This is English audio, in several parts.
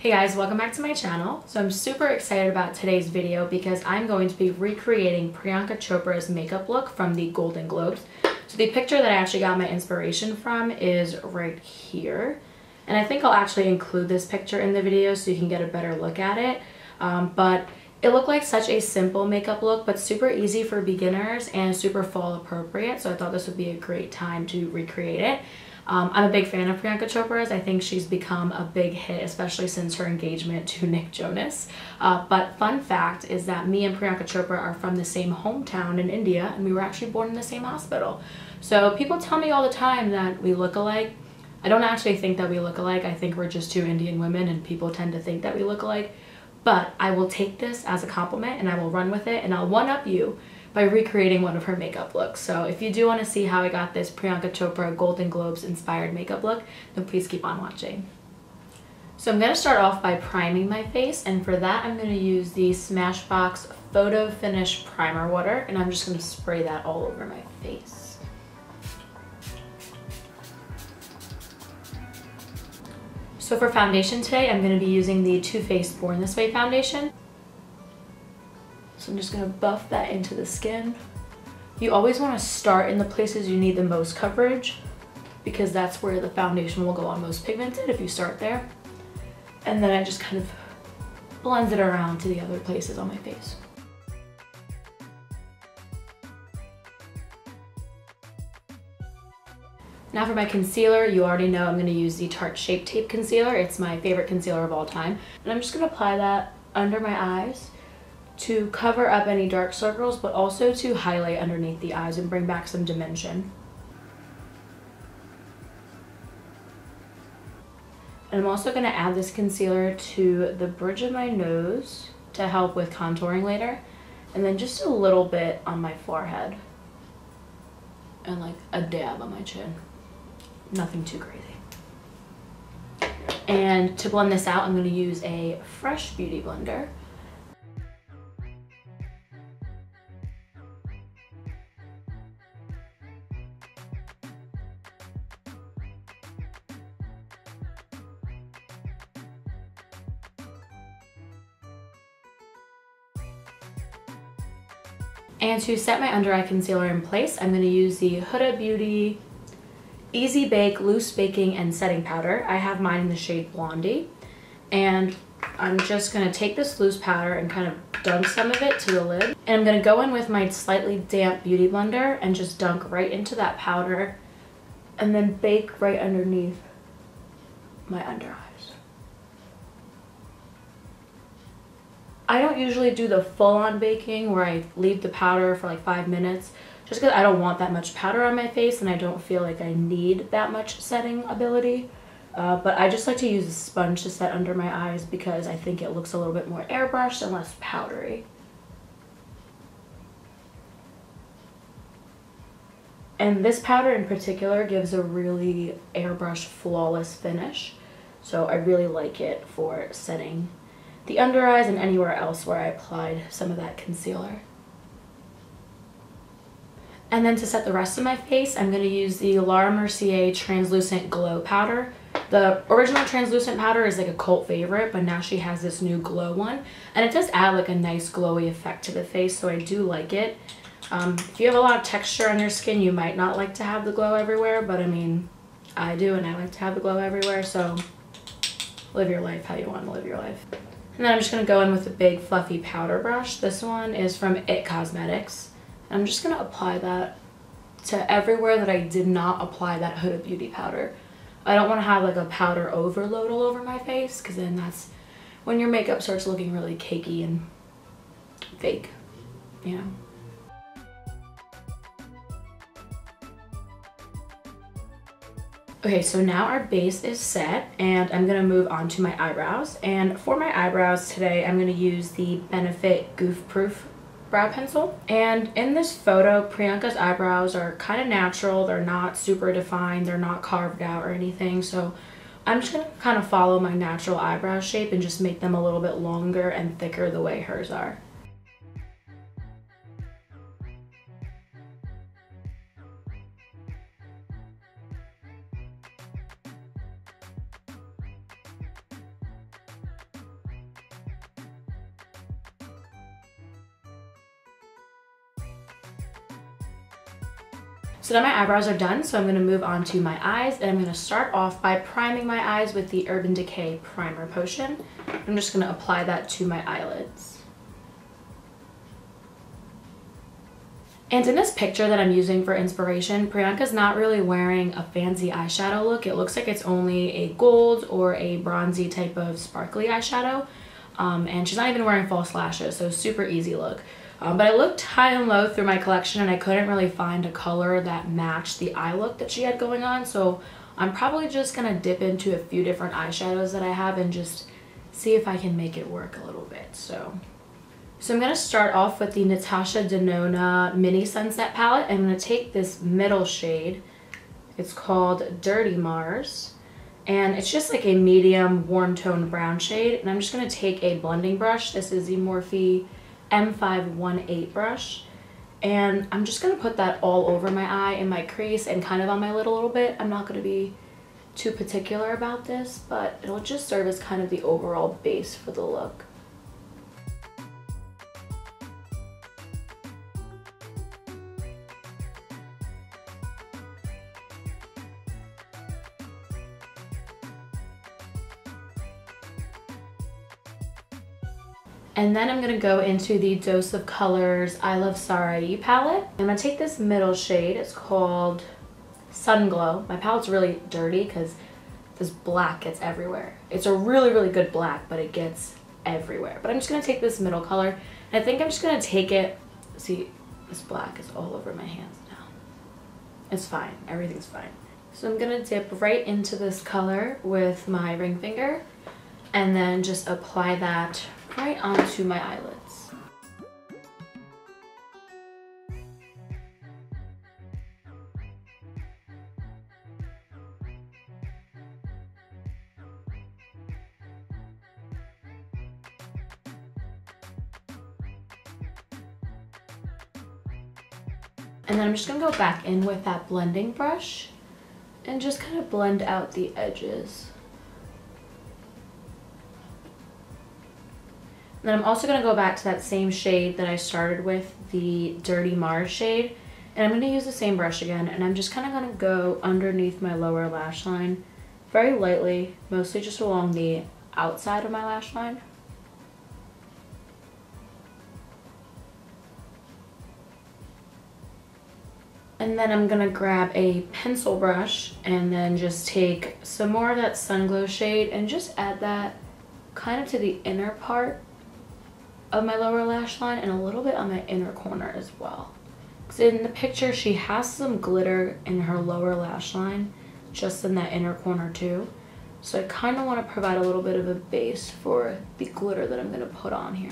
Hey guys, welcome back to my channel. So I'm super excited about today's video because I'm going to be recreating Priyanka Chopra's makeup look from the Golden Globes. So the picture that I actually got my inspiration from is right here. And I think I'll actually include this picture in the video so you can get a better look at it. But it looked like such a simple makeup look, but super easy for beginners and super fall appropriate. So I thought this would be a great time to recreate it. I'm a big fan of Priyanka Chopra's. I think she's become a big hit, especially since her engagement to Nick Jonas. But fun fact is that me and Priyanka Chopra are from the same hometown in India, and we were actually born in the same hospital. So people tell me all the time that we look alike. I don't actually think that we look alike. I think we're just two Indian women, and people tend to think that we look alike. But I will take this as a compliment, and I will run with it, and I'll one-up you by recreating one of her makeup looks. So if you do want to see how I got this Priyanka Chopra Golden Globes inspired makeup look, then please keep on watching. So I'm going to start off by priming my face, and for that I'm going to use the Smashbox PhotoFinish Primer Water, and I'm just going to spray that all over my face. So for foundation today, I'm going to be using the Too Faced Born This Way foundation. So I'm just going to buff that into the skin. You always want to start in the places you need the most coverage because that's where the foundation will go on most pigmented if you start there. And then I just kind of blend it around to the other places on my face. Now for my concealer, you already know I'm going to use the Tarte Shape Tape Concealer. It's my favorite concealer of all time. And I'm just going to apply that under my eyes to cover up any dark circles, but also to highlight underneath the eyes and bring back some dimension. And I'm also going to add this concealer to the bridge of my nose to help with contouring later, and then just a little bit on my forehead and like a dab on my chin. Nothing too crazy. And to blend this out, I'm going to use a fresh beauty blender. And to set my under eye concealer in place, I'm going to use the Huda Beauty Easy Bake Loose Baking and Setting Powder. I have mine in the shade Blondie. And I'm just going to take this loose powder and kind of dunk some of it to the lid. And I'm going to go in with my slightly damp beauty blender and just dunk right into that powder and then bake right underneath my under eyes. I don't usually do the full-on baking where I leave the powder for like 5 minutes just because I don't want that much powder on my face and I don't feel like I need that much setting ability. But I just like to use a sponge to set under my eyes because I think it looks a little bit more airbrushed and less powdery. And this powder in particular gives a really airbrush flawless finish. So I really like it for setting the under eyes and anywhere else where I applied some of that concealer. And then to set the rest of my face, I'm going to use the Mercier Translucent Glow Powder. The original translucent powder is like a cult favorite, but now she has this new glow one. And it does add like a nice glowy effect to the face, so I do like it. If you have a lot of texture on your skin, you might not like to have the glow everywhere, but I mean, I do and I like to have the glow everywhere, so live your life how you want to live your life. And then I'm just going to go in with a big fluffy powder brush. This one is from IT Cosmetics. And I'm just going to apply that to everywhere that I did not apply that Huda Beauty powder. I don't want to have like a powder overload all over my face because then that's when your makeup starts looking really cakey and fake, you know. Okay, so now our base is set and I'm going to move on to my eyebrows. And for my eyebrows today, I'm going to use the Benefit Goof Proof brow pencil. And in this photo, Priyanka's eyebrows are kind of natural. They're not super defined. They're not carved out or anything. So I'm just going to kind of follow my natural eyebrow shape and just make them a little bit longer and thicker the way hers are. So now my eyebrows are done, so I'm going to move on to my eyes, and I'm going to start off by priming my eyes with the Urban Decay Primer Potion. I'm just going to apply that to my eyelids. And in this picture that I'm using for inspiration, Priyanka's not really wearing a fancy eyeshadow look. It looks like it's only a gold or a bronzy type of sparkly eyeshadow. And she's not even wearing false lashes, so super easy look. But I looked high and low through my collection and I couldn't really find a color that matched the eye look that she had going on. So I'm probably just going to dip into a few different eyeshadows that I have and just see if I can make it work a little bit. So I'm going to start off with the Natasha Denona Mini Sunset Palette. I'm going to take this middle shade. It's called Dirty Mars. And it's just like a medium warm tone brown shade. And I'm just going to take a blending brush. This is the Morphe M518 brush, and I'm just going to put that all over my eye in my crease and kind of on my lid a little bit. I'm not going to be too particular about this, but it'll just serve as kind of the overall base for the look. And then I'm going to go into the Dose of Colors iluvsarahii palette. I'm going to take this middle shade. It's called Sunglow. My palette's really dirty because this black gets everywhere. It's a really, really good black, but it gets everywhere. But I'm just going to take this middle color. And I think I'm just going to take it. See, this black is all over my hands now. It's fine. Everything's fine. So I'm going to dip right into this color with my ring finger. And then just apply that right onto my eyelids. And then I'm just going to go back in with that blending brush and just kind of blend out the edges. And then I'm also going to go back to that same shade that I started with, the Dirty Mars shade. And I'm going to use the same brush again, and I'm just kind of going to go underneath my lower lash line very lightly, mostly just along the outside of my lash line. And then I'm going to grab a pencil brush and then just take some more of that Sunglow shade and just add that kind of to the inner part of my lower lash line and a little bit on my inner corner as well. Because in the picture she has some glitter in her lower lash line, just in that inner corner too. So I kind of want to provide a little bit of a base for the glitter that I'm going to put on here.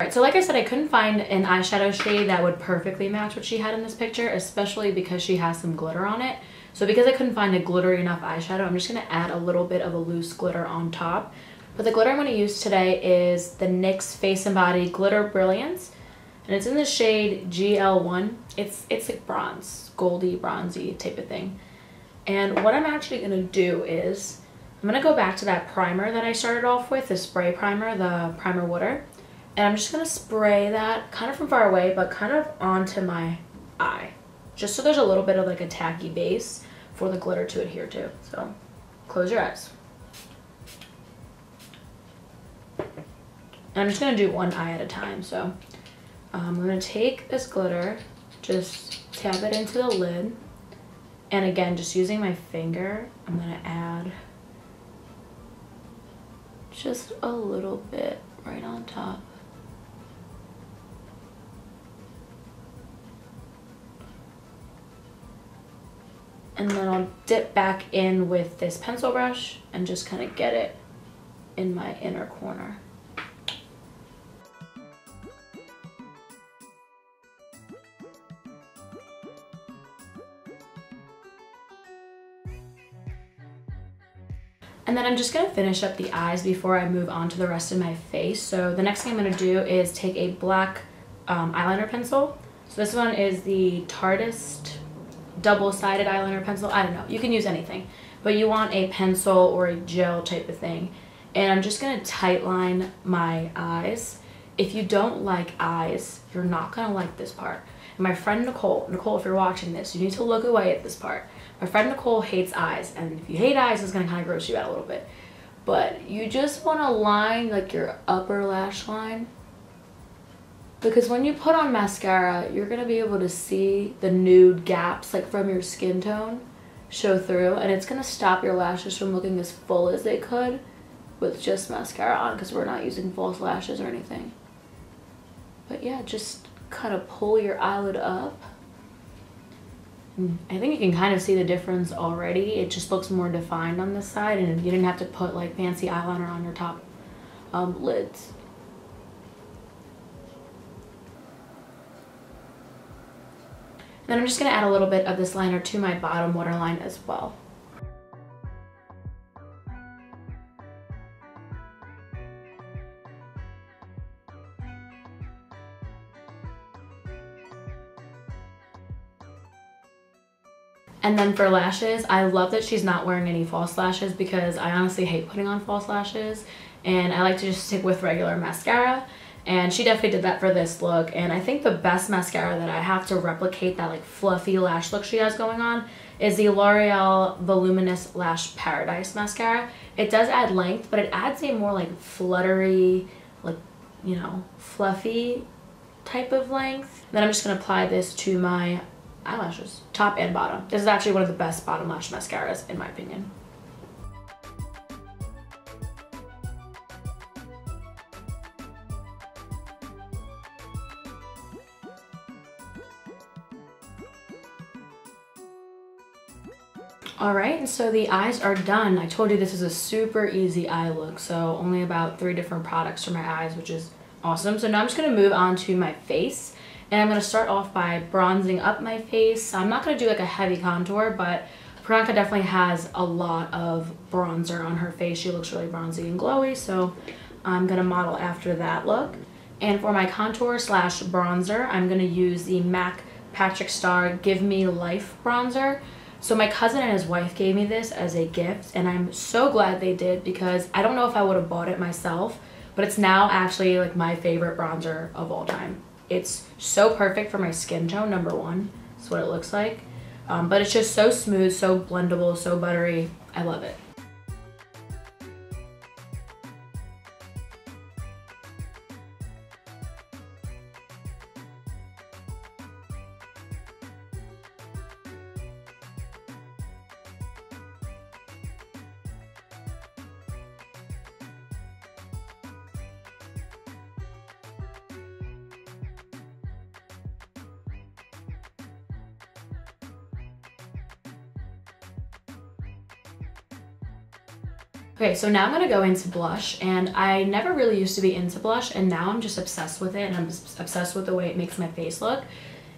Alright, so like I said, I couldn't find an eyeshadow shade that would perfectly match what she had in this picture, especially because she has some glitter on it. So because I couldn't find a glittery enough eyeshadow, I'm just going to add a little bit of a loose glitter on top. But the glitter I'm going to use today is the NYX Face and Body Glitter Brilliance. And it's in the shade GL1. It's like bronze, goldy, bronzy type of thing. And what I'm actually going to do is, I'm going to go back to that primer that I started off with, the spray primer, the Primer Water. And I'm just going to spray that kind of from far away, but kind of onto my eye. Just so there's a little bit of like a tacky base for the glitter to adhere to. So close your eyes. And I'm just going to do one eye at a time. So I'm going to take this glitter, just tap it into the lid. And again, just using my finger, I'm going to add just a little bit right on top. And then I'll dip back in with this pencil brush and just kind of get it in my inner corner. And then I'm just going to finish up the eyes before I move on to the rest of my face. So the next thing I'm going to do is take a black eyeliner pencil. So this one is the Tarteist double-sided eyeliner pencil. I don't know, you can use anything, but you want a pencil or a gel type of thing. And I'm just going to tight line my eyes. If you don't like eyes, you're not going to like this part. My friend Nicole, if you're watching this, you need to look away at this part. My friend Nicole hates eyes, and if you hate eyes, it's gonna kind of gross you out a little bit. But you just want to line like your upper lash line, because when you put on mascara, you're gonna be able to see the nude gaps like from your skin tone show through, and it's gonna stop your lashes from looking as full as they could with just mascara on, because we're not using false lashes or anything. But yeah, just kind of pull your eyelid up. I think you can kind of see the difference already. It just looks more defined on this side, and you didn't have to put like fancy eyeliner on your top lids. Then I'm just going to add a little bit of this liner to my bottom waterline as well. And then for lashes, I love that she's not wearing any false lashes, because I honestly hate putting on false lashes, and I like to just stick with regular mascara. And she definitely did that for this look. And I think the best mascara that I have to replicate that like fluffy lash look she has going on is the L'Oreal Voluminous Lash Paradise mascara. It does add length, but it adds a more like fluttery, like, you know, fluffy type of length. Then I'm just going to apply this to my eyelashes, top and bottom. This is actually one of the best bottom lash mascaras in my opinion. Alright, and so the eyes are done. I told you this is a super easy eye look, so only about 3 different products for my eyes, which is awesome. So now I'm just going to move on to my face, and I'm going to start off by bronzing up my face. I'm not going to do like a heavy contour, but Priyanka definitely has a lot of bronzer on her face. She looks really bronzy and glowy, so I'm going to model after that look. And for my contour slash bronzer, I'm going to use the MAC Patrick Starrr Give Me Life bronzer. So my cousin and his wife gave me this as a gift, and I'm so glad they did, because I don't know if I would have bought it myself, but it's now actually like my favorite bronzer of all time. It's so perfect for my skin tone, number one. That's what it looks like. But it's just so smooth, so blendable, so buttery. I love it. Okay, so now I'm going to go into blush, and I never really used to be into blush, and now I'm just obsessed with it, and I'm obsessed with the way it makes my face look,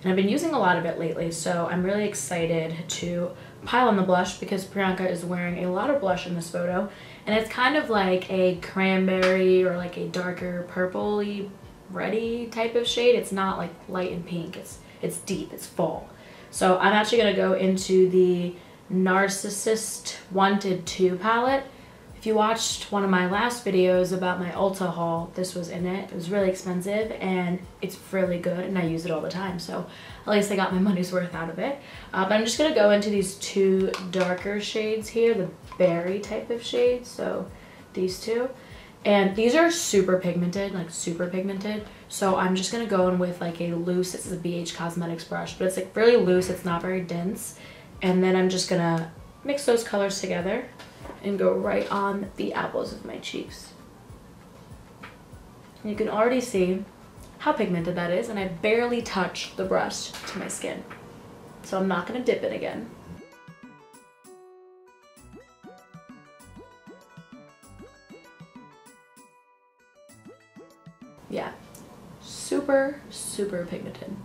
and I've been using a lot of it lately, so I'm really excited to pile on the blush, because Priyanka is wearing a lot of blush in this photo, and it's kind of like a cranberry or like a darker purpley reddy type of shade. It's not like light and pink, it's deep, it's fall. So I'm actually going to go into the Narcissist Wanted 2 palette. If you watched one of my last videos about my Ulta haul, this was in it. It was really expensive, and it's really good, and I use it all the time, so at least I got my money's worth out of it. But I'm just going to go into these 2 darker shades here, the berry type of shades, so these 2. And these are super pigmented, like super pigmented, so I'm just going to go in with like a loose, this is a BH Cosmetics brush, but it's like really loose, it's not very dense. And then I'm just going to mix those colors together and go right on the apples of my cheeks. And you can already see how pigmented that is, and I barely touch the brush to my skin. So I'm not going to dip it again. Yeah, super, super pigmented.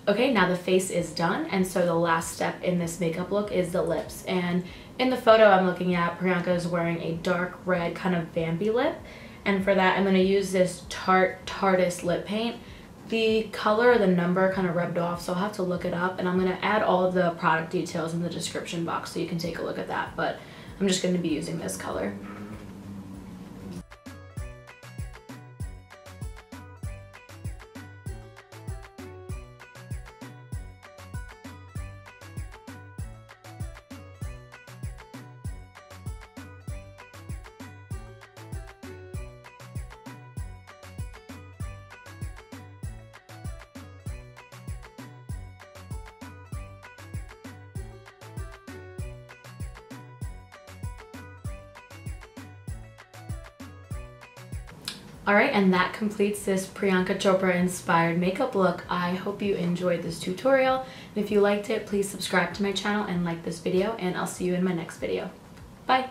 Okay, now the face is done, and so the last step in this makeup look is the lips. And in the photo I'm looking at, Priyanka is wearing a dark red kind of vampy lip, and for that I'm going to use this Tarteist lip paint. The color, the number kind of rubbed off, so I'll have to look it up, and I'm going to add all of the product details in the description box so you can take a look at that, but I'm just going to be using this color. Alright, and that completes this Priyanka Chopra inspired makeup look. I hope you enjoyed this tutorial. And if you liked it, please subscribe to my channel and like this video, and I'll see you in my next video. Bye!